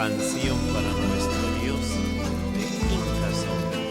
canción para nuestro Dios de Incazón del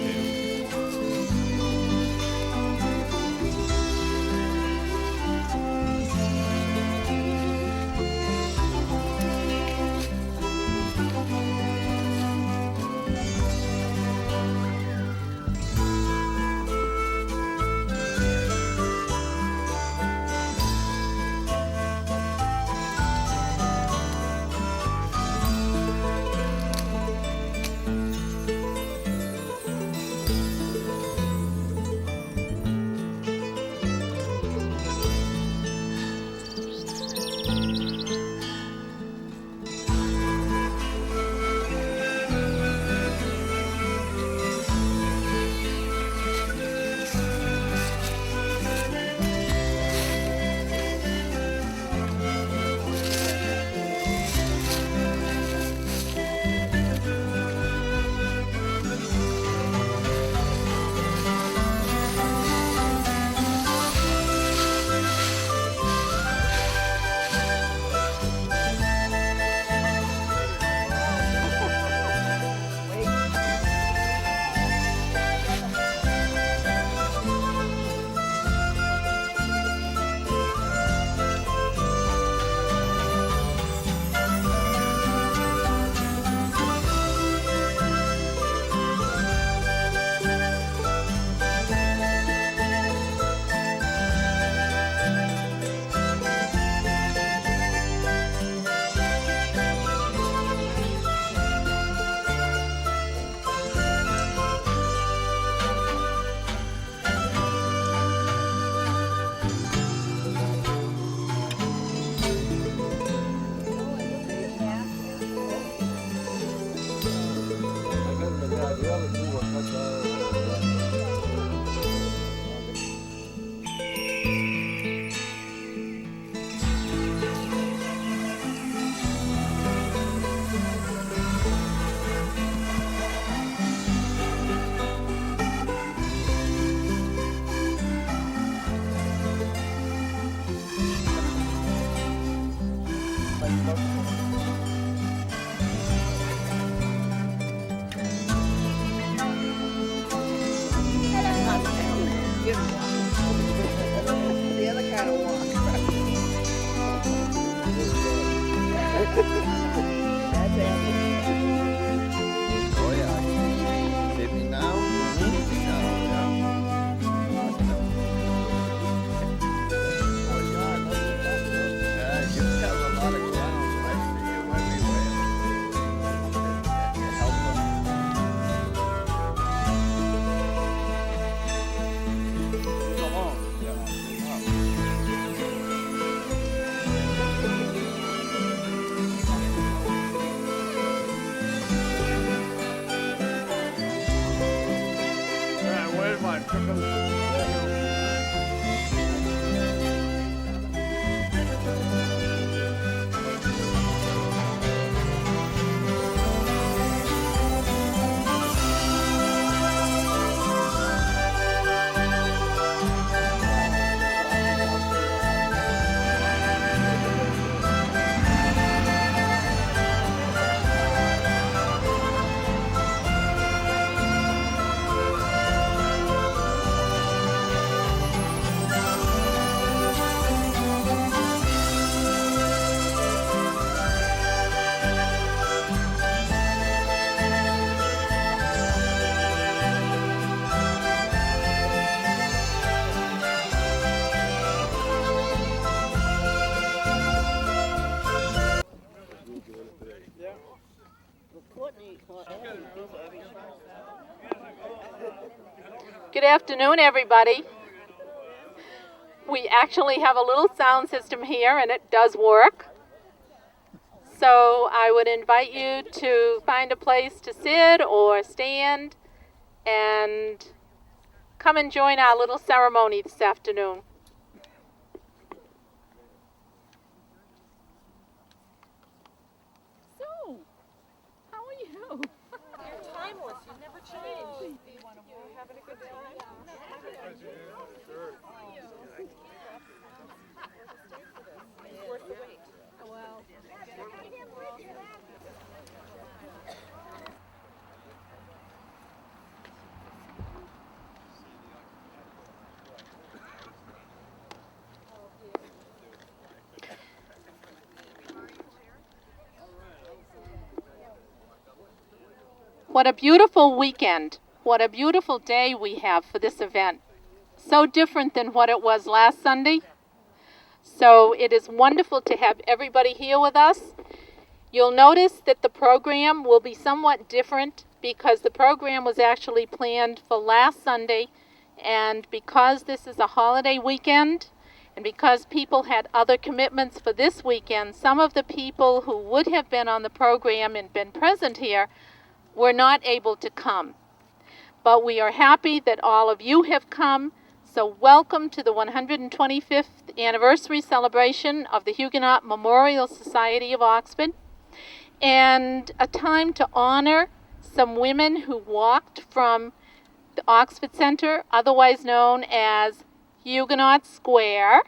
Good afternoon, everybody. We actually have a little sound system here, and it does work. So I would invite you to find a place to sit or stand and come and join our little ceremony this afternoon. So, how are you? You're timeless. You never change. You're having a good time? Sure. It's worth the wait. Well, What a beautiful weekend. What a beautiful day we have for this event. So different than what it was last Sunday. So it is wonderful to have everybody here with us. You'll notice that the program will be somewhat different because the program was actually planned for last Sunday, and because this is a holiday weekend and because people had other commitments for this weekend, some of the people who would have been on the program and been present here were not able to come. But we are happy that all of you have come. So welcome to the 125th anniversary celebration of the Huguenot Memorial Society of Oxford, and a time to honor some women who walked from the Oxford Center, otherwise known as Huguenot Square.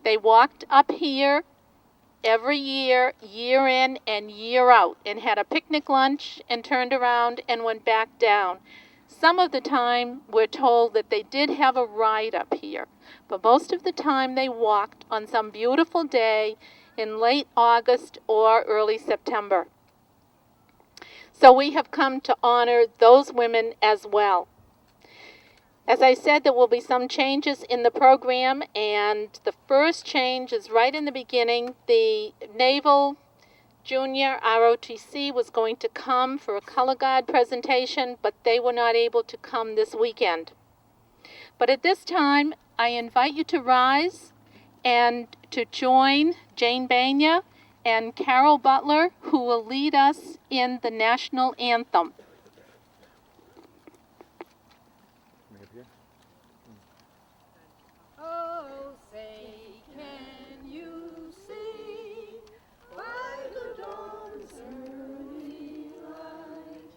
They walked up here every year, year in and year out, and had a picnic lunch and turned around and went back down. Some of the time we're told that they did have a ride up here, but most of the time they walked on some beautiful day in late August or early September. So we have come to honor those women as well. As I said, there will be some changes in the program, and the first change is right in the beginning. The Naval Junior ROTC was going to come for a color guard presentation, but they were not able to come this weekend. But at this time, I invite you to rise and to join Jane Banya and Carol Butler, who will lead us in the national anthem. Oh, say, can you see by the dawn's early light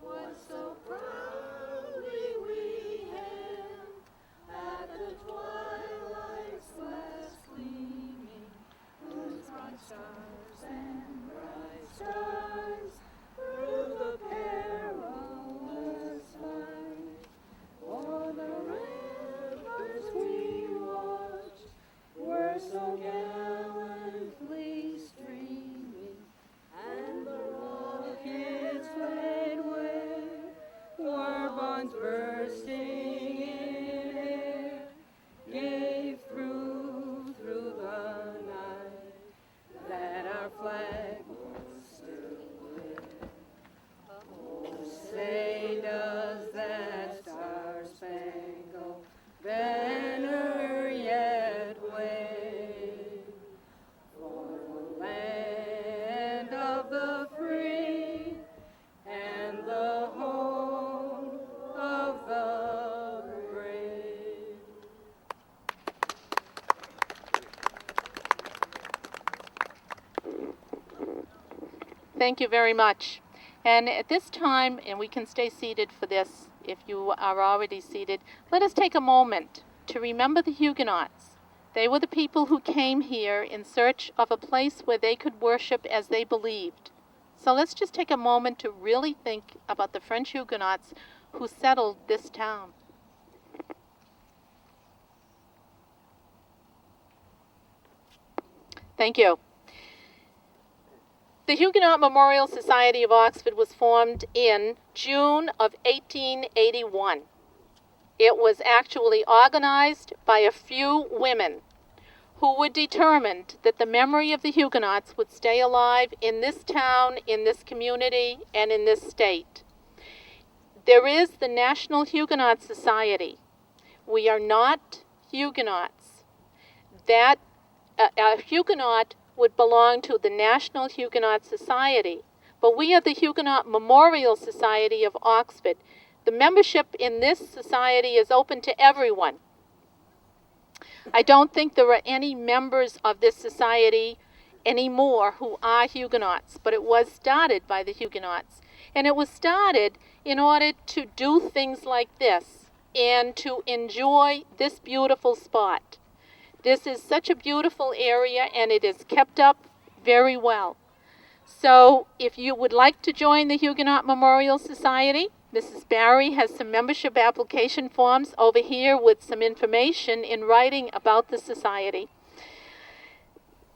what so proudly we hailed at the twilight's last gleaming, those bright stars and bright stars through the perilous fight, o'er the ramparts we watched were so gallantly streaming, and the rockets played where were bombs bursting in air, gave through the night that our flag was still there. Oh, say does that star-spangled banner yet wave for the land of the free and the home of the brave? Thank you very much. And at this time, and we can stay seated for this if you are already seated, let us take a moment to remember the Huguenots. They were the people who came here in search of a place where they could worship as they believed. So let's just take a moment to really think about the French Huguenots who settled this town. Thank you. The Huguenot Memorial Society of Oxford was formed in June of 1881. It was actually organized by a few women who were determined that the memory of the Huguenots would stay alive in this town, in this community, and in this state. There is the National Huguenot Society. We are not Huguenots. That a Huguenot would belong to the National Huguenot Society, but we are the Huguenot Memorial Society of Oxford. The membership in this society is open to everyone. I don't think there are any members of this society anymore who are Huguenots, but it was started by the Huguenots. And it was started in order to do things like this and to enjoy this beautiful spot. This is such a beautiful area, and it is kept up very well. So if you would like to join the Huguenot Memorial Society, Mrs. Barry has some membership application forms over here with some information in writing about the society.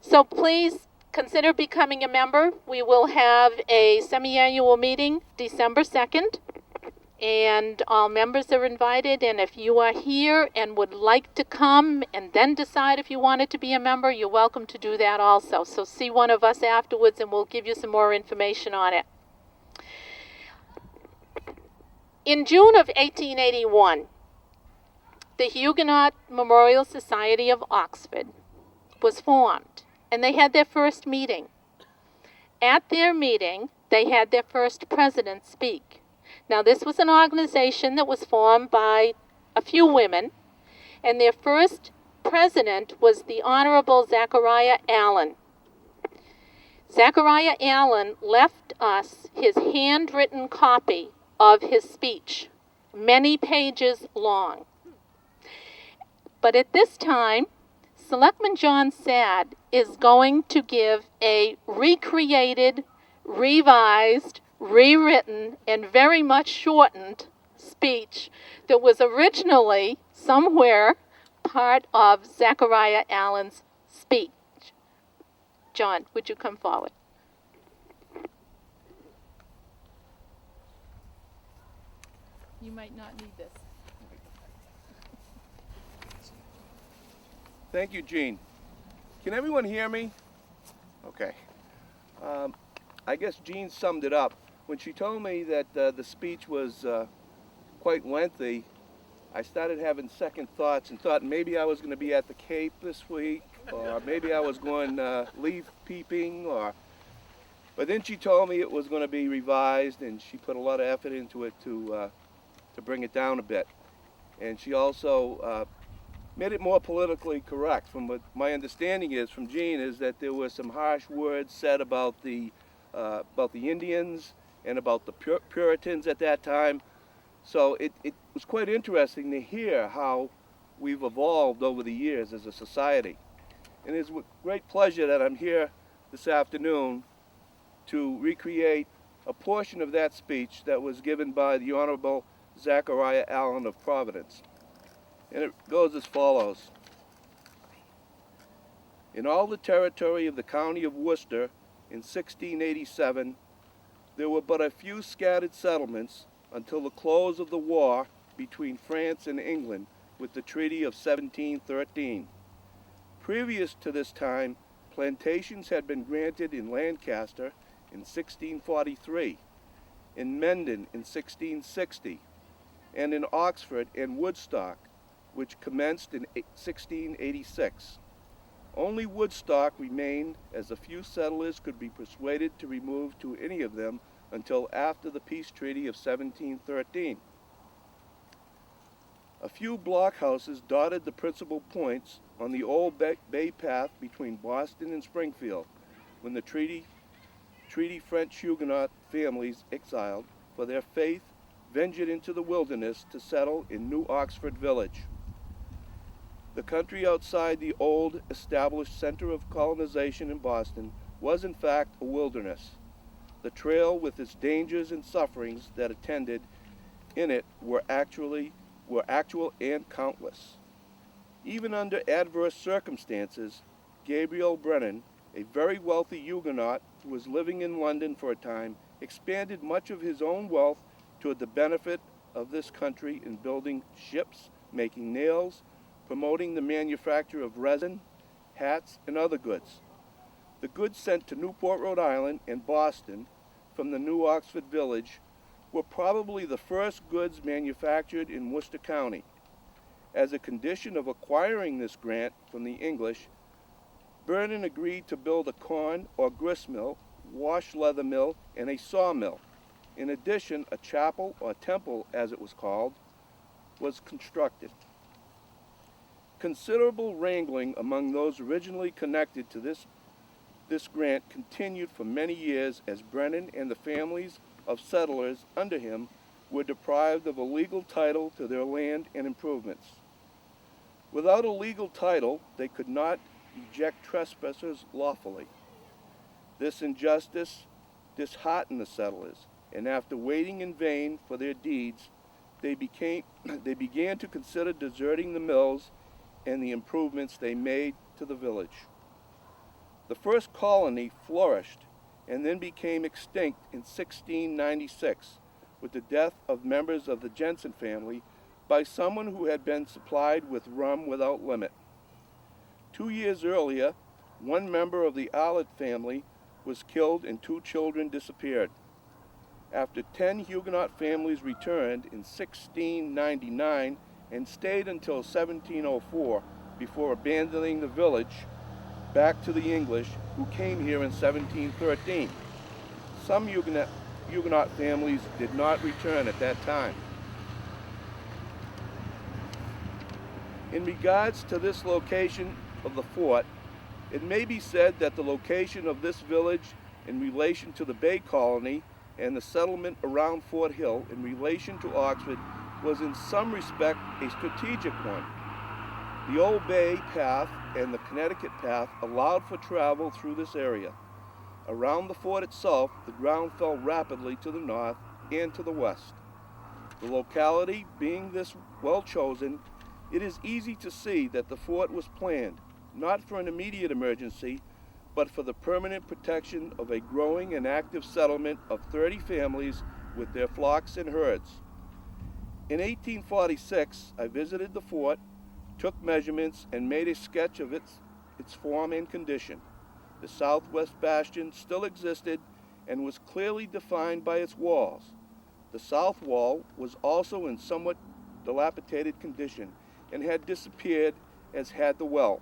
So please consider becoming a member. We will have a semi-annual meeting December 2nd, and all members are invited. And if you are here and would like to come and then decide if you wanted to be a member, you're welcome to do that also. So see one of us afterwards and we'll give you some more information on it. In June of 1881, the Huguenot Memorial Society of Oxford was formed, and they had their first meeting. At their meeting, they had their first president speak. Now, this was an organization that was formed by a few women, and their first president was the Honorable Zachariah Allen. Zachariah Allen left us his handwritten copy of his speech, many pages long. But at this time, Selectman John Sadd is going to give a recreated, revised, rewritten, and very much shortened speech that was originally somewhere part of Zachariah Allen's speech. John, would you come forward? You might not need this. Thank you, Jean. Can everyone hear me? Okay. I guess Jean summed it up. When she told me that the speech was quite lengthy, I started having second thoughts and thought maybe I was going to be at the Cape this week, or maybe I was going leaf peeping, but then she told me it was going to be revised, and she put a lot of effort into it to bring it down a bit. And she also made it more politically correct. From what my understanding is from Jean is that there were some harsh words said about the Indians and about the Puritans at that time. So it was quite interesting to hear how we've evolved over the years as a society. And it's with great pleasure that I'm here this afternoon to recreate a portion of that speech that was given by the Honorable Zachariah Allen of Providence. And it goes as follows. In all the territory of the county of Worcester in 1687, there were but a few scattered settlements until the close of the war between France and England with the Treaty of 1713. Previous to this time, plantations had been granted in Lancaster in 1643, in Mendon in 1660, and in Oxford and Woodstock, which commenced in 1686. Only Woodstock remained, as a few settlers could be persuaded to remove to any of them until after the peace treaty of 1713. A few blockhouses dotted the principal points on the old bay path between Boston and Springfield when the treaty French Huguenot families exiled for their faith ventured into the wilderness to settle in New Oxford Village. The country outside the old established center of colonization in Boston was in fact a wilderness. The trail with its dangers and sufferings that attended in it were actual and countless. Even under adverse circumstances, Gabriel Brennan, a very wealthy Huguenot who was living in London for a time, expanded much of his own wealth toward the benefit of this country in building ships, making nails, promoting the manufacture of resin, hats, and other goods. The goods sent to Newport, Rhode Island and Boston from the New Oxford Village were probably the first goods manufactured in Worcester County. As a condition of acquiring this grant from the English, Brennan agreed to build a corn or grist mill, wash leather mill, and a sawmill. In addition, a chapel, or temple as it was called, was constructed. Considerable wrangling among those originally connected to this grant continued for many years as Brennan and the families of settlers under him were deprived of a legal title to their land and improvements. Without a legal title, they could not eject trespassers lawfully. This injustice disheartened the settlers, and after waiting in vain for their deeds, they began to consider deserting the mills and the improvements they made to the village. The first colony flourished and then became extinct in 1696 with the death of members of the Jensen family by someone who had been supplied with rum without limit. 2 years earlier, one member of the Arlett family was killed and 2 children disappeared. After 10 Huguenot families returned in 1699 and stayed until 1704 before abandoning the village back to the English, who came here in 1713. Some Huguenot families did not return at that time. In regards to this location of the fort, it may be said that the location of this village in relation to the Bay Colony and the settlement around Fort Hill in relation to Oxford was in some respect a strategic one. The Old Bay Path and the Connecticut Path allowed for travel through this area. Around the fort itself, the ground fell rapidly to the north and to the west. The locality being this well chosen, it is easy to see that the fort was planned, not for an immediate emergency, but for the permanent protection of a growing and active settlement of 30 families with their flocks and herds. In 1846, I visited the fort, took measurements, and made a sketch of its form and condition. The southwest bastion still existed and was clearly defined by its walls. The south wall was also in somewhat dilapidated condition and had disappeared, as had the well.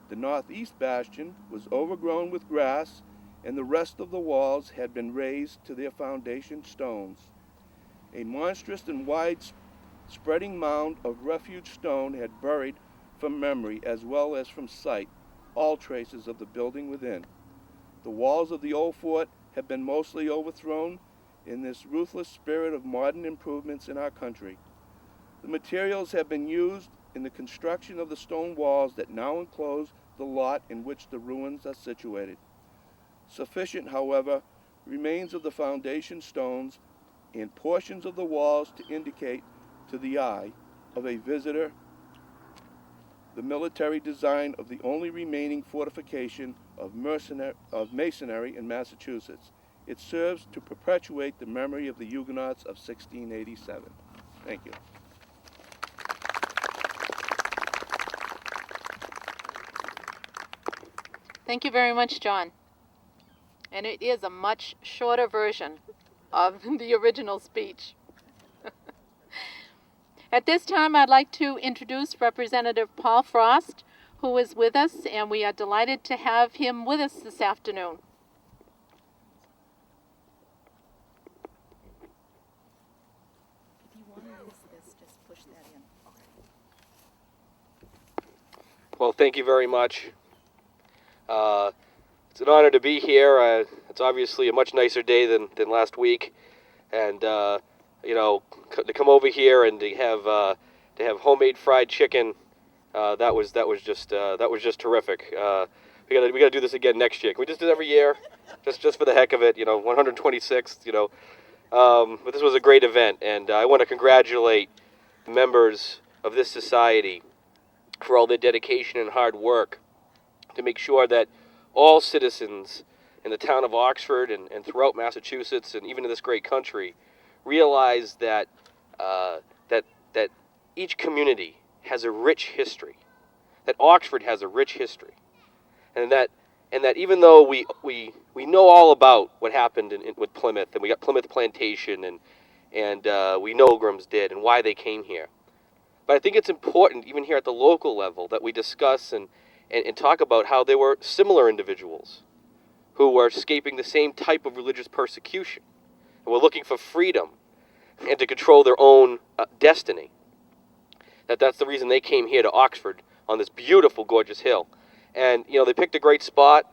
The northeast bastion was overgrown with grass, and the rest of the walls had been razed to their foundation stones. A monstrous and wide spreading mound of refuge stone had buried from memory as well as from sight all traces of the building within. The walls of the old fort have been mostly overthrown in this ruthless spirit of modern improvements in our country. The materials have been used in the construction of the stone walls that now enclose the lot in which the ruins are situated. Sufficient, however, remains of the foundation stones and portions of the walls to indicate to the eye of a visitor the military design of the only remaining fortification of masonry in Massachusetts. It serves to perpetuate the memory of the Huguenots of 1687. Thank you. Thank you very much, John. And it is a much shorter version of the original speech. At this time, I'd like to introduce Representative Paul Frost, who is with us, and we are delighted to have him with us this afternoon. If you want to use this, just push that in. Well, thank you very much. It's an honor to be here. It's obviously a much nicer day than last week, and to come over here and to have homemade fried chicken, that was just terrific. We gotta do this again next year. Can we just do it every year, just for the heck of it? 126th. But this was a great event, and I want to congratulate the members of this society for all their dedication and hard work to make sure that all citizens in the town of Oxford and throughout Massachusetts and even in this great country realize that that each community has a rich history, that Oxford has a rich history, and that even though we know all about what happened with Plymouth, and we got Plymouth Plantation, and we know Pilgrims did and why they came here, but I think it's important even here at the local level that we discuss and talk about how there were similar individuals who were escaping the same type of religious persecution and were looking for freedom and to control their own destiny. That's the reason they came here to Oxford on this beautiful, gorgeous hill. And, they picked a great spot.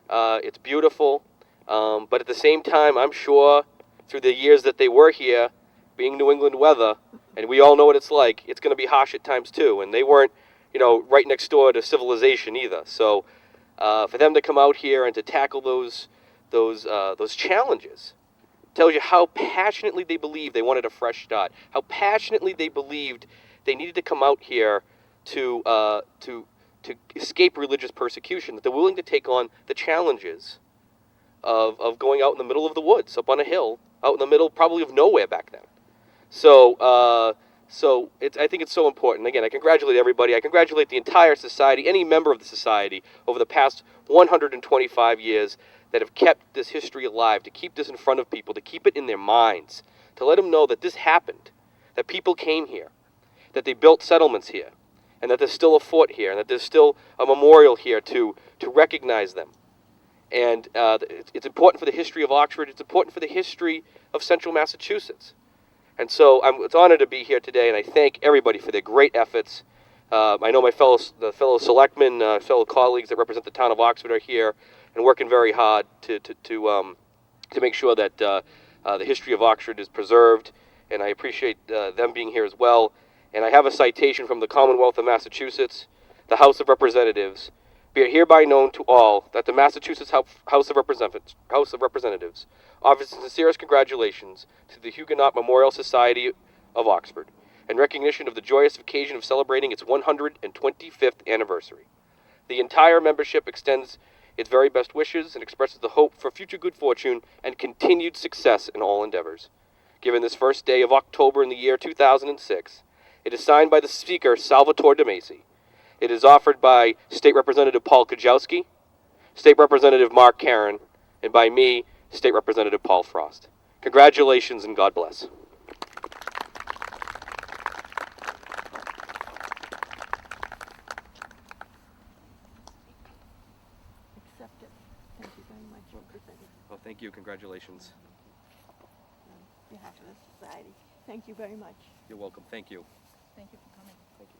It's beautiful. But at the same time, I'm sure through the years that they were here, being New England weather, and we all know what it's like, it's going to be harsh at times too. And they weren't, right next door to civilization either. So for them to come out here and to tackle those challenges tells you how passionately they believed they wanted a fresh start, how passionately they believed they needed to come out here to to escape religious persecution, that they're willing to take on the challenges of going out in the middle of the woods, up on a hill, out in the middle probably of nowhere back then. So, I think it's so important. Again, I congratulate everybody. I congratulate the entire society, any member of the society, over the past 125 years that have kept this history alive, to keep this in front of people, to keep it in their minds, to let them know that this happened, that people came here, that they built settlements here, and that there's still a fort here, and that there's still a memorial here to recognize them. And it's important for the history of Oxford. It's important for the history of central Massachusetts. And so it's an honor to be here today, and I thank everybody for their great efforts. I know my fellow selectmen, fellow colleagues that represent the town of Oxford are here and working very hard to make sure that the history of Oxford is preserved, and I appreciate them being here as well. And I have a citation from the Commonwealth of Massachusetts, the House of Representatives. Be it hereby known to all that the Massachusetts House of Representatives offers the sincerest congratulations to the Huguenot Memorial Society of Oxford in recognition of the joyous occasion of celebrating its 125th anniversary. The entire membership extends its very best wishes and expresses the hope for future good fortune and continued success in all endeavors. Given this first day of October in the year 2006, it is signed by the Speaker, Salvatore De Macy. It is offered by State Representative Paul Kajowski, State Representative Mark Karen, and by me, State Representative Paul Frost. Congratulations and God bless. Accept it. Thank you very much, Representative. Well, thank you. Congratulations. On behalf of the society. Thank you very much. You're welcome. Thank you. Thank you for coming. Thank you.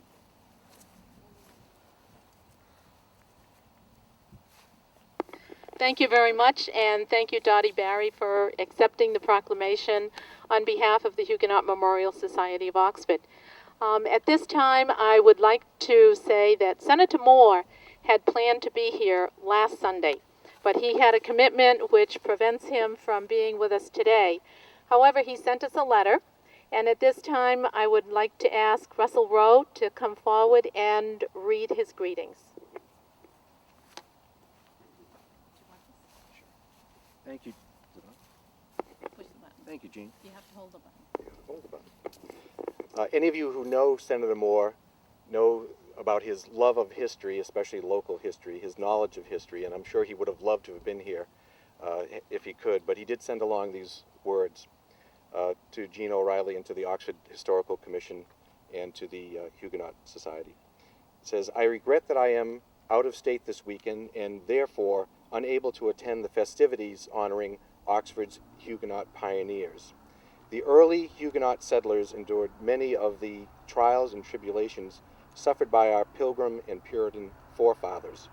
Thank you very much, and thank you, Dottie Barry, for accepting the proclamation on behalf of the Huguenot Memorial Society of Oxford. At this time, I would like to say that Senator Moore had planned to be here last Sunday, but he had a commitment which prevents him from being with us today. However, he sent us a letter, and at this time, I would like to ask Russell Rowe to come forward and read his greetings. Thank you. Push the button. Thank you, Gene. You have to hold the button. Hold the button. Any of you who know Senator Moore know about his love of history, especially local history, his knowledge of history, and I'm sure he would have loved to have been here if he could, but he did send along these words to Gene O'Reilly and to the Oxford Historical Commission and to the Huguenot Society. It says, "I regret that I am out of state this weekend and therefore unable to attend the festivities honoring Oxford's Huguenot pioneers. The early Huguenot settlers endured many of the trials and tribulations suffered by our Pilgrim and Puritan forefathers.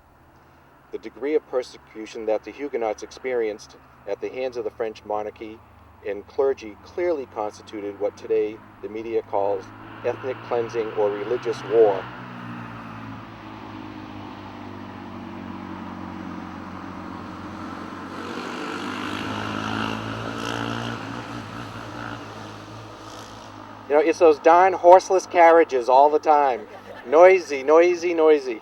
The degree of persecution that the Huguenots experienced at the hands of the French monarchy and clergy clearly constituted what today the media calls ethnic cleansing or religious war. You know, it's those darn horseless carriages all the time. Noisy, noisy, noisy.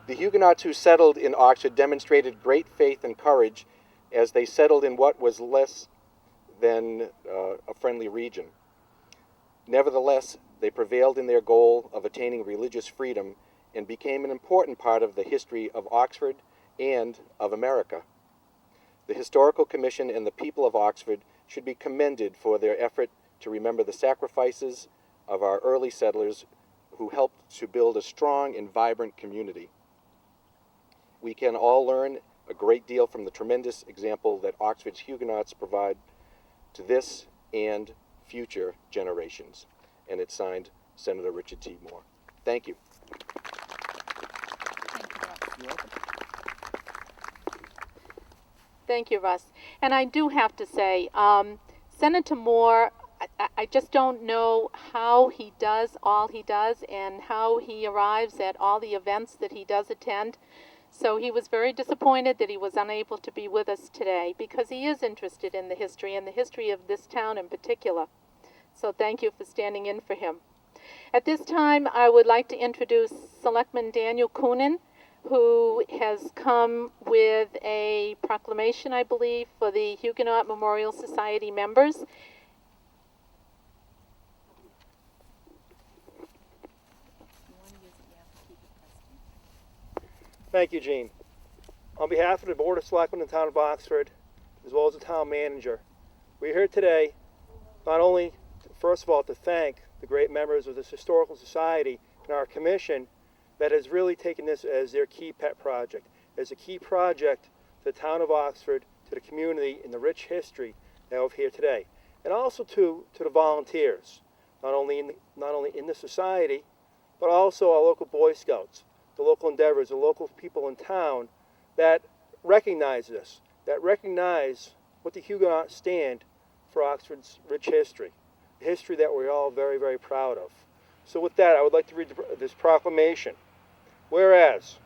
The Huguenots who settled in Oxford demonstrated great faith and courage as they settled in what was less than a friendly region. Nevertheless, they prevailed in their goal of attaining religious freedom and became an important part of the history of Oxford and of America. The Historical Commission and the people of Oxford should be commended for their effort to remember the sacrifices of our early settlers who helped to build a strong and vibrant community. We can all learn a great deal from the tremendous example that Oxford's Huguenots provide to this and future generations." And it's signed Senator Richard T. Moore. Thank you. Thank you, Russ. Thank you, Russ. And I do have to say, Senator Moore, I just don't know how he does all he does and how he arrives at all the events that he does attend. So he was very disappointed that he was unable to be with us today because he is interested in the history and the history of this town in particular. So thank you for standing in for him. At this time, I would like to introduce Selectman Daniel Coonan, who has come with a proclamation, I believe, for the Huguenot Memorial Society members. Thank you, Jean. On behalf of the Board of Selectmen in the town of Oxford, as well as the town manager, we're here today not only, first of all, to thank the great members of this historical society and our commission that has really taken this as their key pet project, as a key project to the town of Oxford, to the community, and the rich history that we have here today. And also to the volunteers, not only in the society, but also our local Boy Scouts, the local endeavors, the local people in town that recognize this, that recognize what the Huguenots stand for Oxford's rich history, a history that we're all very, very proud of. So with that, I would like to read this proclamation. Whereas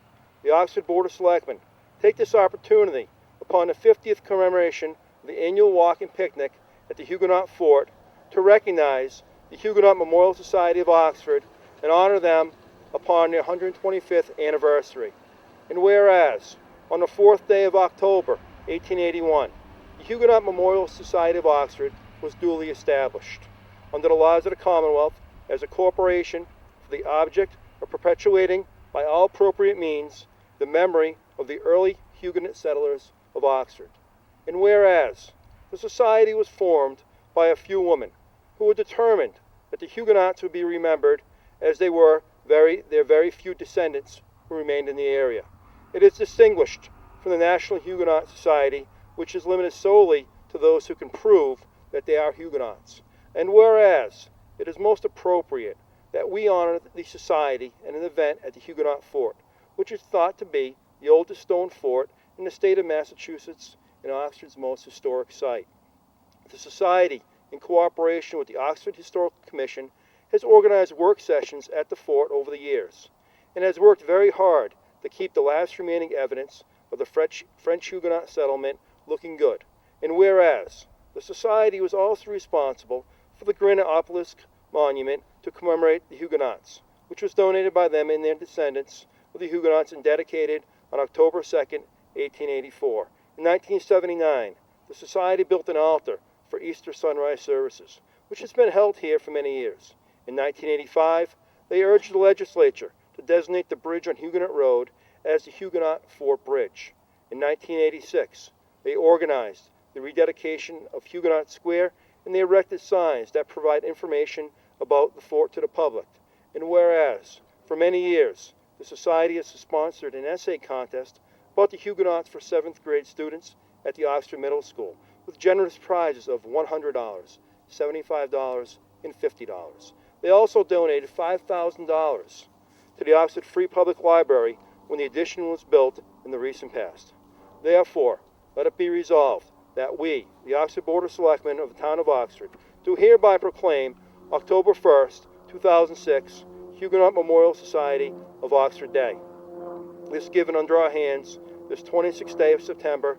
the Oxford Board of Selectmen take this opportunity upon the 50th commemoration of the annual walk and picnic at the Huguenot Fort to recognize the Huguenot Memorial Society of Oxford and honor them upon their 125th anniversary. And whereas on the 4th day of October, 1881, the Huguenot Memorial Society of Oxford was duly established under the laws of the Commonwealth as a corporation for the object of perpetuating by all appropriate means the memory of the early Huguenot settlers of Oxford. And whereas the society was formed by a few women who were determined that the Huguenots would be remembered as they were their very few descendants who remained in the area. It is distinguished from the National Huguenot Society, which is limited solely to those who can prove that they are Huguenots. And whereas it is most appropriate that we honor the society at an event at the Huguenot Fort, which is thought to be the oldest stone fort in the state of Massachusetts and Oxford's most historic site. The society, in cooperation with the Oxford Historical Commission, has organized work sessions at the fort over the years, and has worked very hard to keep the last remaining evidence of the French Huguenot settlement looking good. And whereas the society was also responsible for the granite obelisk monument to commemorate the Huguenots, which was donated by them and their descendants of the Huguenots and dedicated on October 2nd, 1884. In 1979, the society built an altar for Easter sunrise services, which has been held here for many years. In 1985, they urged the legislature to designate the bridge on Huguenot Road as the Huguenot Fort Bridge. In 1986, they organized the rededication of Huguenot Square, and they erected signs that provide information about the fort to the public. And whereas, for many years, the society has sponsored an essay contest about the Huguenots for 7th grade students at the Oxford Middle School, with generous prizes of $100, $75, and $50. They also donated $5,000 to the Oxford Free Public Library when the addition was built in the recent past. Therefore, let it be resolved that we, the Oxford Board of Selectmen of the town of Oxford, do hereby proclaim October 1st, 2006, Huguenot Memorial Society of Oxford Day. This given under our hands this 26th day of September,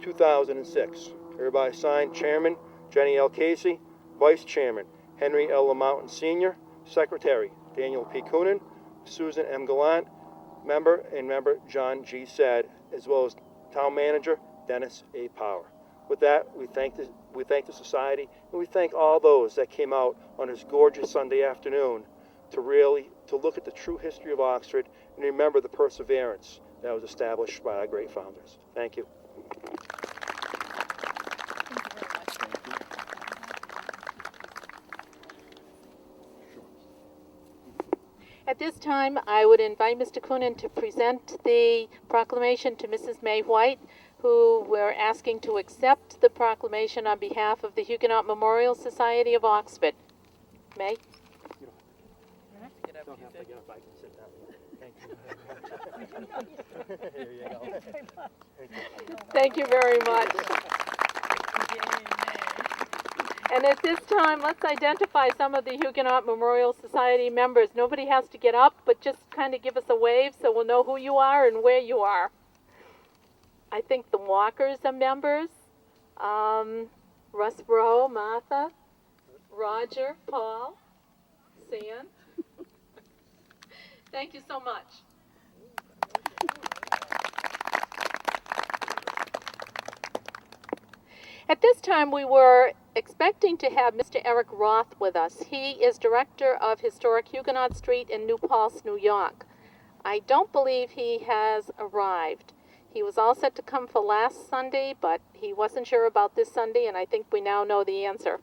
2006. Hereby signed Chairman Jenny L. Casey, Vice Chairman Henry L. LaMountain Sr., Secretary Daniel P. Coonan, Susan M. Gallant, Member John G. Sad, as well as Town Manager Dennis A. Power. With that, we thank the society, and we thank all those that came out on this gorgeous Sunday afternoon to look at the true history of Oxford and remember the perseverance that was established by our great founders. Thank you. At this time, I would invite Mr. Coonan to present the proclamation to Mrs. May White, who we're asking to accept the proclamation on behalf of the Huguenot Memorial Society of Oxford. May? Don't have to get up, I can sit down. Thank you. Here you go. Thank you very much. And at this time, let's identify some of the Huguenot Memorial Society members. Nobody has to get up, but just kind of give us a wave so we'll know who you are and where you are. I think the Walkers are members. Russ Rowe, Martha, Roger, Paul, Sam. Thank you so much. At this time, we were expecting to have Mr. Eric Roth with us. He is director of Historic Huguenot Street in New Paltz, New York. I don't believe he has arrived. He was all set to come for last Sunday, but he wasn't sure about this Sunday, and I think we now know the answer.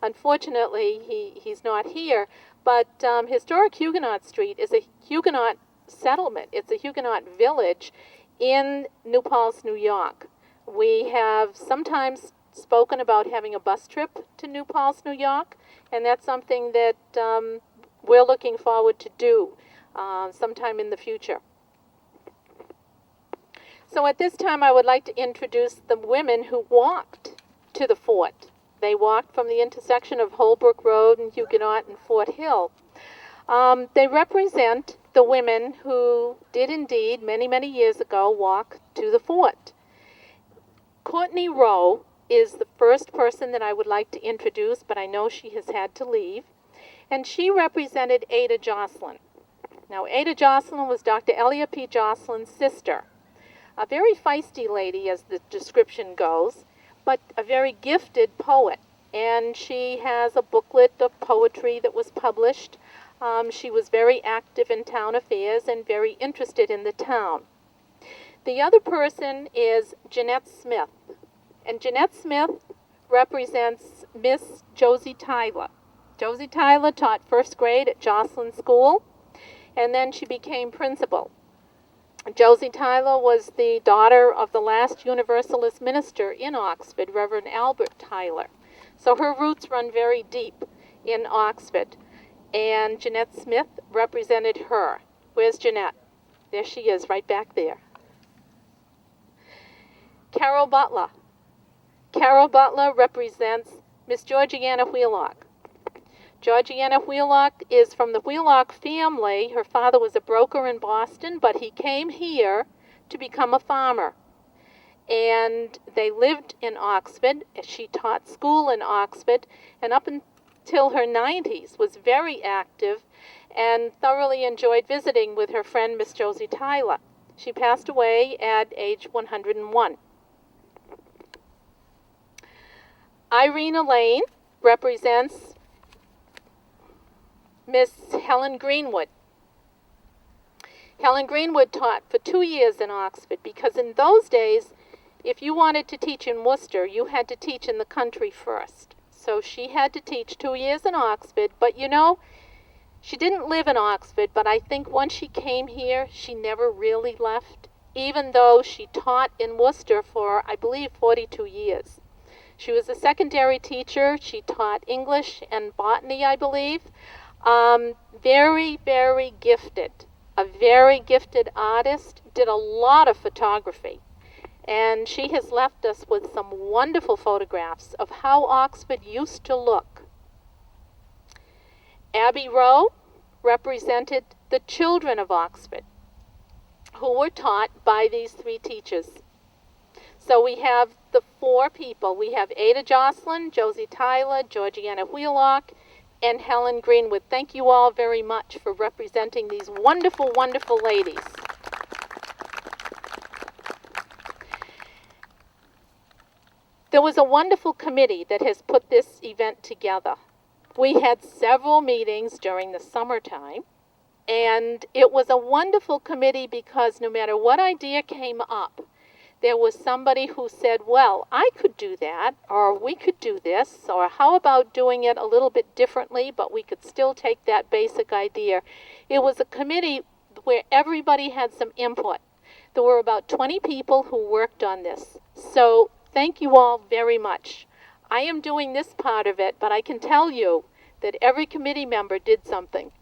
Unfortunately, he's not here, but Historic Huguenot Street is a Huguenot settlement. It's a Huguenot village in New Paltz, New York. We have sometimes spoken about having a bus trip to New Paltz, New York, and that's something that we're looking forward to do sometime in the future. So at this time, I would like to introduce the women who walked to the fort. They walked from the intersection of Holbrook Road and Huguenot and Fort Hill. They represent the women who did indeed, many, many years ago, walk to the fort. Courtney Rowe is the first person that I would like to introduce, but I know she has had to leave. And she represented Ada Jocelyn. Now, Ada Jocelyn was Dr. Elia P. Jocelyn's sister. A very feisty lady, as the description goes, but a very gifted poet. And she has a booklet of poetry that was published. She was very active in town affairs and very interested in the town. The other person is Jeanette Smith. And Jeanette Smith represents Miss Josie Tyler. Josie Tyler taught first grade at Jocelyn School, and then she became principal. Josie Tyler was the daughter of the last Universalist minister in Oxford, Reverend Albert Tyler. So her roots run very deep in Oxford. And Jeanette Smith represented her. Where's Jeanette? There she is, right back there. Carol Butler. Carol Butler represents Miss Georgiana Wheelock. Georgiana Wheelock is from the Wheelock family. Her father was a broker in Boston, but he came here to become a farmer. And they lived in Oxford. She taught school in Oxford, and up until her 90s was very active and thoroughly enjoyed visiting with her friend Miss Josie Tyler. She passed away at age 101. Irene Elaine represents Miss Helen Greenwood. Helen Greenwood taught for 2 years in Oxford because in those days, if you wanted to teach in Worcester, you had to teach in the country first. So she had to teach 2 years in Oxford, but you know, she didn't live in Oxford, but I think once she came here, she never really left, even though she taught in Worcester for, I believe, 42 years. She was a secondary teacher. She taught English and botany, I believe. Very, very gifted. A very gifted artist. Did a lot of photography. And she has left us with some wonderful photographs of how Oxford used to look. Abby Rowe represented the children of Oxford, who were taught by these three teachers. So we have the four people. We have Ada Jocelyn, Josie Tyler, Georgiana Wheelock, and Helen Greenwood. Thank you all very much for representing these wonderful, wonderful ladies. There was a wonderful committee that has put this event together. We had several meetings during the summertime, and it was a wonderful committee because no matter what idea came up, there was somebody who said, well, I could do that, or we could do this, or how about doing it a little bit differently, but we could still take that basic idea. It was a committee where everybody had some input. There were about 20 people who worked on this. So thank you all very much. I am doing this part of it, but I can tell you that every committee member did something.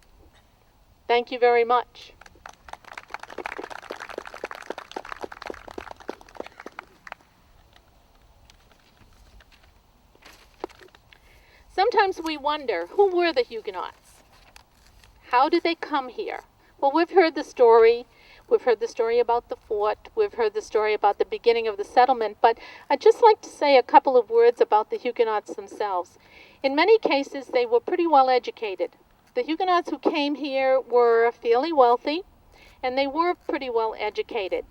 Thank you very much. Sometimes we wonder, who were the Huguenots? How did they come here? Well, we've heard the story. We've heard the story about the fort. We've heard the story about the beginning of the settlement. But I'd just like to say a couple of words about the Huguenots themselves. In many cases, they were pretty well educated. The Huguenots who came here were fairly wealthy, and they were pretty well educated.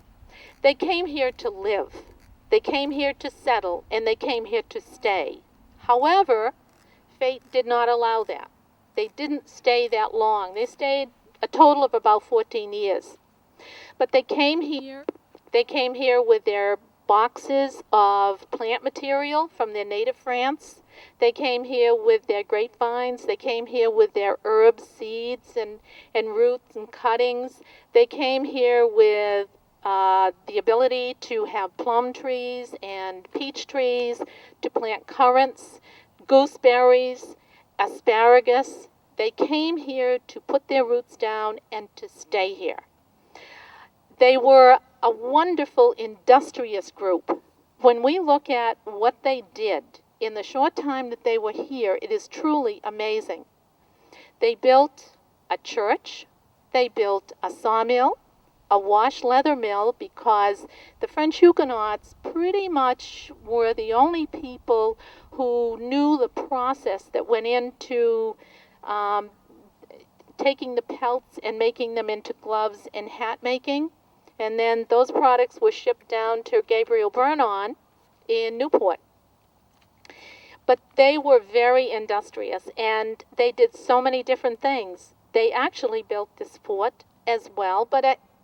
They came here to live. They came here to settle, and they came here to stay. However, fate did not allow that. They didn't stay that long. They stayed a total of about 14 years. But they came here with their boxes of plant material from their native France. They came here with their grapevines. They came here with their herbs, seeds, and roots and cuttings. They came here with the ability to have plum trees and peach trees, to plant currants, gooseberries, asparagus. They came here to put their roots down and to stay here. They were a wonderful, industrious group. When we look at what they did in the short time that they were here, it is truly amazing. They built a church. They built a sawmill, a wash leather mill, because the French Huguenots pretty much were the only people who knew the process that went into taking the pelts and making them into gloves and hat making. And then those products were shipped down to Gabriel Bernon in Newport. But they were very industrious, and they did so many different things. They actually built this fort as well,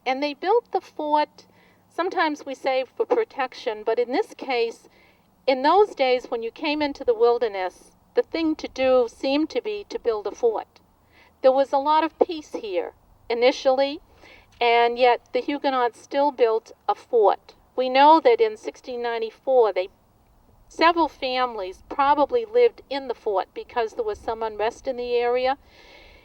and they built the fort, sometimes we say for protection, but in this case, in those days when you came into the wilderness, the thing to do seemed to be to build a fort. There was a lot of peace here initially, and yet the Huguenots still built a fort. We know that in 1694, several families probably lived in the fort because there was some unrest in the area.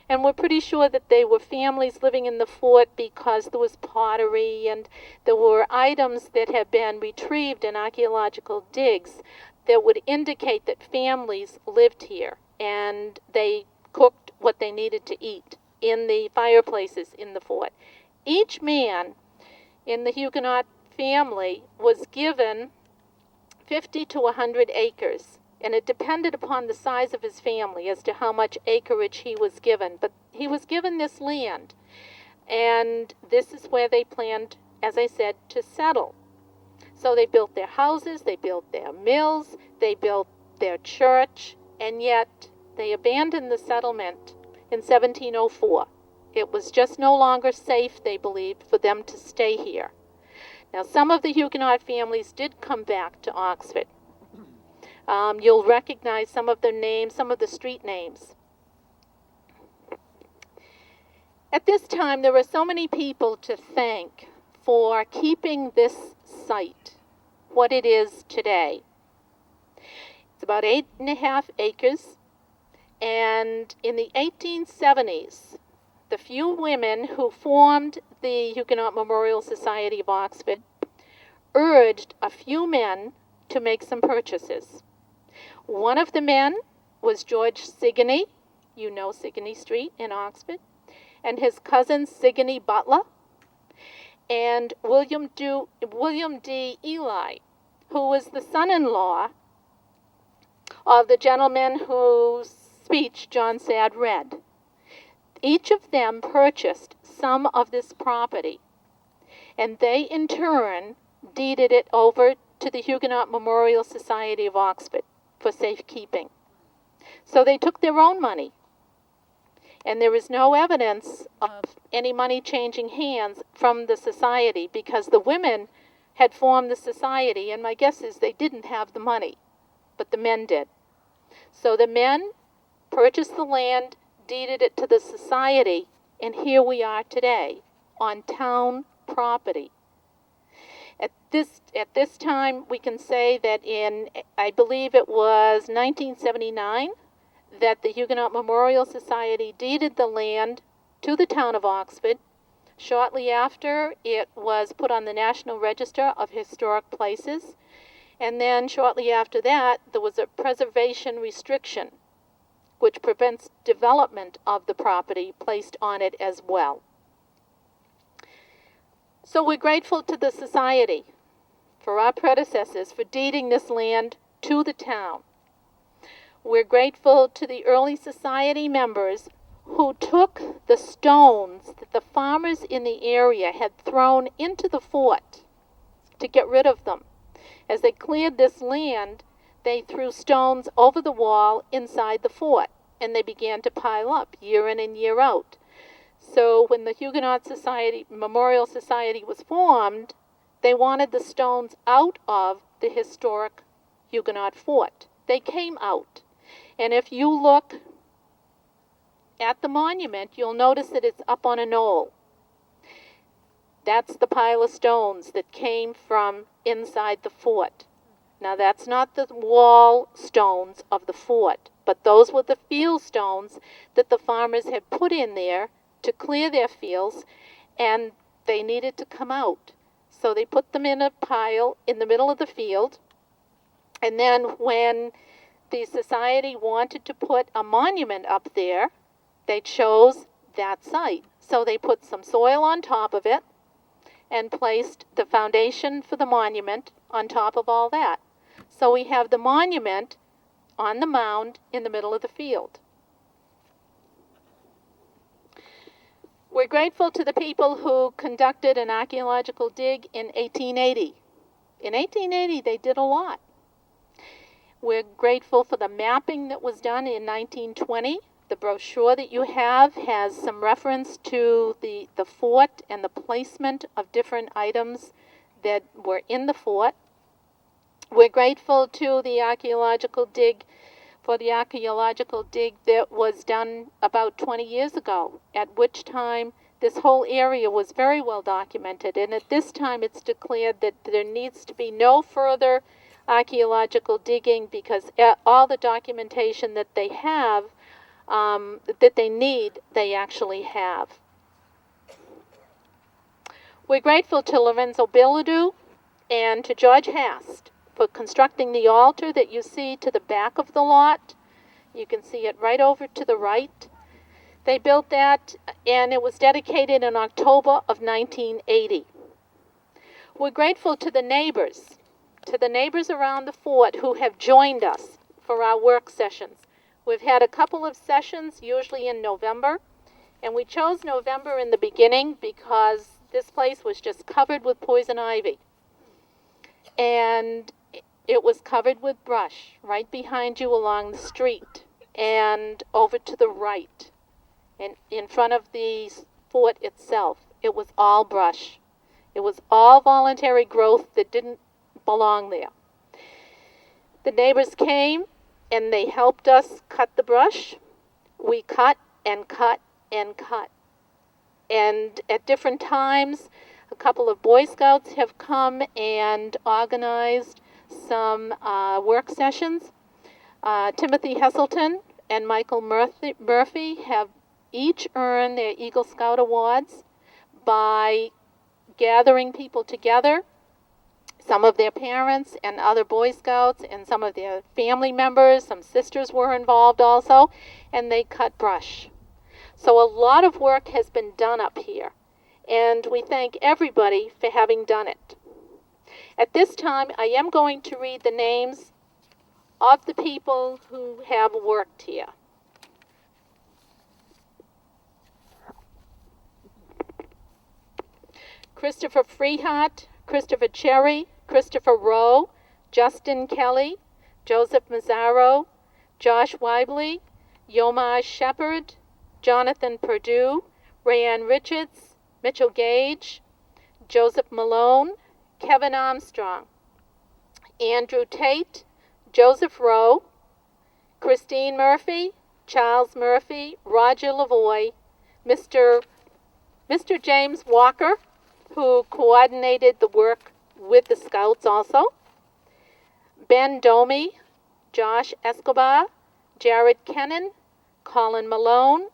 And we're pretty sure that they were families living in the fort because there was pottery and there were items that had been retrieved in archaeological digs that would indicate that families lived here and they cooked what they needed to eat in the fireplaces in the fort. Each man in the Huguenot family was given 50 to 100 acres, and it depended upon the size of his family as to how much acreage he was given. But he was given this land, and this is where they planned, as I said, to settle. So they built their houses, they built their mills, they built their church, and yet they abandoned the settlement in 1704. It was just no longer safe, they believed, for them to stay here. Now, some of the Huguenot families did come back to Oxford. You'll recognize some of their names, some of the street names. At this time, there were so many people to thank for keeping this site what it is today. It's about 8.5 acres, and in the 1870s, the few women who formed the Huguenot Memorial Society of Oxford urged a few men to make some purchases. One of the men was George Sigourney, you know Sigourney Street in Oxford, and his cousin Sigourney Butler, and William D. Ely, who was the son-in-law of the gentleman whose speech John Sad read. Each of them purchased some of this property, and they in turn deeded it over to the Huguenot Memorial Society of Oxford for safekeeping. So they took their own money, and there is no evidence of any money changing hands from the society because the women had formed the society, and my guess is they didn't have the money, but the men did. So the men purchased the land, deeded it to the society, and here we are today on town property. At this time, we can say that in, I believe it was 1979, that the Huguenot Memorial Society deeded the land to the town of Oxford. Shortly after, it was put on the National Register of Historic Places, and then shortly after that, there was a preservation restriction which prevents development of the property placed on it as well. So we're grateful to the society for our predecessors for deeding this land to the town. We're grateful to the early society members who took the stones that the farmers in the area had thrown into the fort to get rid of them. As they cleared this land, they threw stones over the wall inside the fort, and they began to pile up year in and year out. So when the Huguenot Society, Memorial Society was formed, they wanted the stones out of the historic Huguenot fort. They came out. And if you look at the monument, you'll notice that it's up on a knoll. That's the pile of stones that came from inside the fort. Now that's not the wall stones of the fort, but those were the field stones that the farmers had put in there to clear their fields, and they needed to come out. So they put them in a pile in the middle of the field, and then when the society wanted to put a monument up there, they chose that site. So they put some soil on top of it and placed the foundation for the monument on top of all that. So we have the monument on the mound in the middle of the field. We're grateful to the people who conducted an archaeological dig in 1880. In 1880, they did a lot. We're grateful for the mapping that was done in 1920. The brochure that you have has some reference to the fort and the placement of different items that were in the fort. We're grateful to the archaeological dig for the archaeological dig that was done about 20 years ago, at which time this whole area was very well documented. And at this time it's declared that there needs to be no further archaeological digging because all the documentation that they have, that they need, they actually have. We're grateful to Lorenzo Bilodeau and to George Hast for constructing the altar that you see to the back of the lot. You can see it right over to the right. They built that, and it was dedicated in October of 1980. We're grateful to the neighbors around the fort who have joined us for our work sessions. We've had a couple of sessions, usually in November, and we chose November in the beginning because this place was just covered with poison ivy. And it was covered with brush right behind you along the street and over to the right and in front of the fort itself. It was all brush. It was all voluntary growth that didn't belong there. The neighbors came and they helped us cut the brush. We cut and cut and cut. And at different times, a couple of Boy Scouts have come and organized some work sessions. Timothy Heselton and Michael Murphy have each earned their Eagle Scout Awards by gathering people together, some of their parents and other Boy Scouts and some of their family members, some sisters were involved also, and they cut brush. So a lot of work has been done up here, and we thank everybody for having done it. At this time, I am going to read the names of the people who have worked here. Christopher Freehart, Christopher Cherry, Christopher Rowe, Justin Kelly, Joseph Mazzaro, Josh Weibly, Yomaj Shepard, Jonathan Perdue, Rayanne Richards, Mitchell Gage, Joseph Malone, Kevin Armstrong, Andrew Tate, Joseph Rowe, Christine Murphy, Charles Murphy, Roger Lavoie, Mr. James Walker, who coordinated the work with the Scouts also, Ben Domi, Josh Escobar, Jared Kennan, Colin Malone,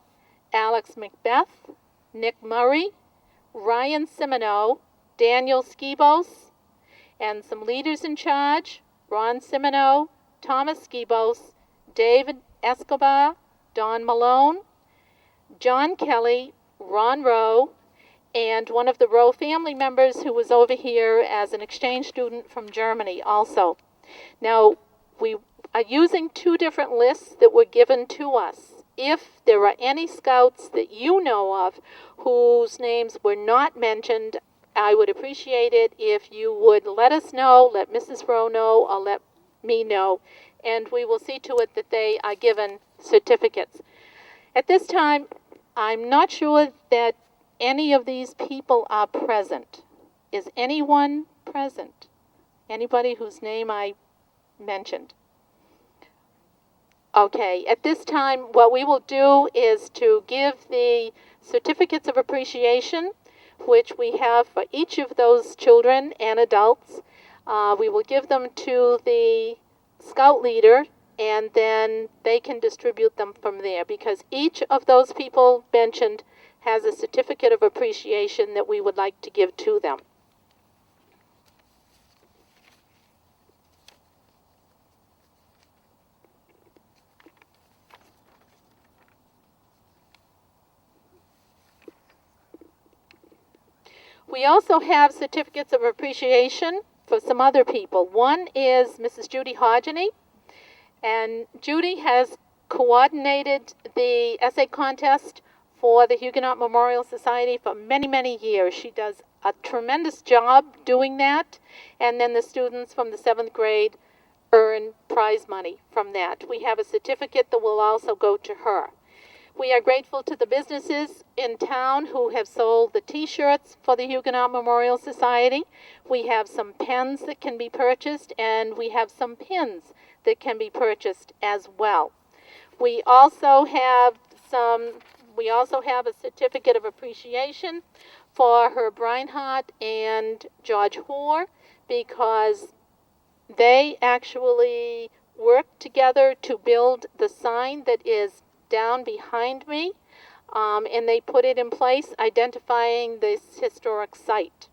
Alex Macbeth, Nick Murray, Ryan Simoneau, Daniel Skibos, and some leaders in charge, Ron Simoneau, Thomas Skibos, David Escobar, Don Malone, John Kelly, Ron Rowe, and one of the Rowe family members who was over here as an exchange student from Germany also. Now, we are using two different lists that were given to us if there are any scouts that you know of whose names were not mentioned, I would appreciate it if you would let us know, let Mrs. Rowe know, or let me know, and we will see to it that they are given certificates. At this time, I'm not sure that any of these people are present. Is anyone present? Anybody whose name I mentioned? Okay, at this time, what we will do is to give the certificates of appreciation, which we have for each of those children and adults. We will give them to the scout leader, and then they can distribute them from there, because each of those people mentioned has a certificate of appreciation that we would like to give to them. We also have certificates of appreciation for some other people. One is Mrs. Judy Hodgeny, and Judy has coordinated the essay contest for the Huguenot Memorial Society for many, many years. She does a tremendous job doing that, and then the students from the 7th grade earn prize money from that. We have a certificate that will also go to her. We are grateful to the businesses in town who have sold the t-shirts for the Huguenot Memorial Society. We have some pens that can be purchased, and we have some pins that can be purchased as well. We also have a certificate of appreciation for Herb Reinhardt and George Hoare, because they actually worked together to build the sign that is down behind me, and they put it in place identifying this historic site.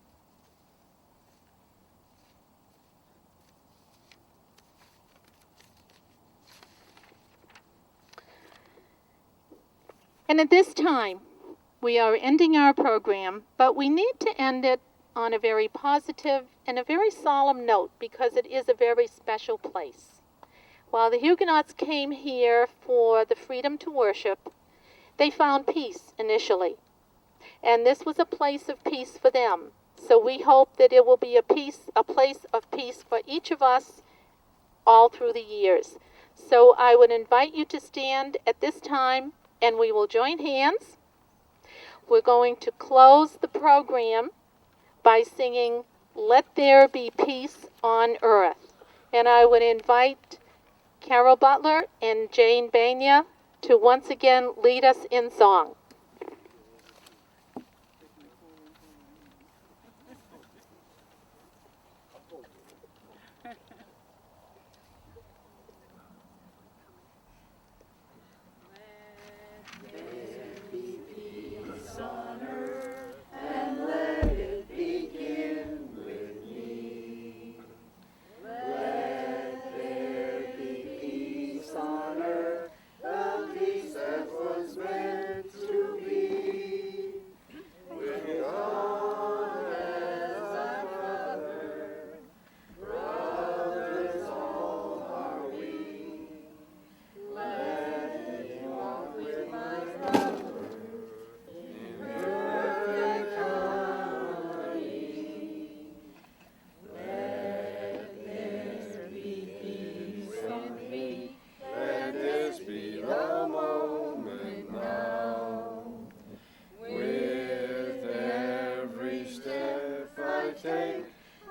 And at this time, we are ending our program, but we need to end it on a very positive and a very solemn note, because it is a very special place. While the Huguenots came here for the freedom to worship, they found peace initially. And this was a place of peace for them. So we hope that it will be a place of peace for each of us all through the years. So I would invite you to stand at this time, and we will join hands. We're going to close the program by singing "Let There Be Peace on Earth." And I would invite Carol Butler and Jane Banya to once again lead us in song.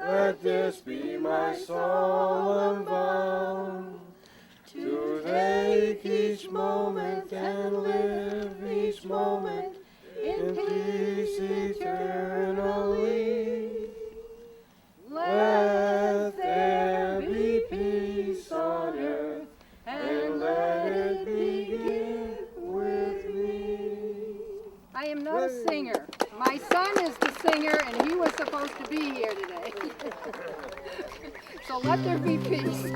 Let this be my solemn vow, to take each moment and live each moment in peace eternally. Let there be peace on earth, and let it begin with me. I am not a singer. My son is the singer, and he was supposed to be here today. So let there be peace.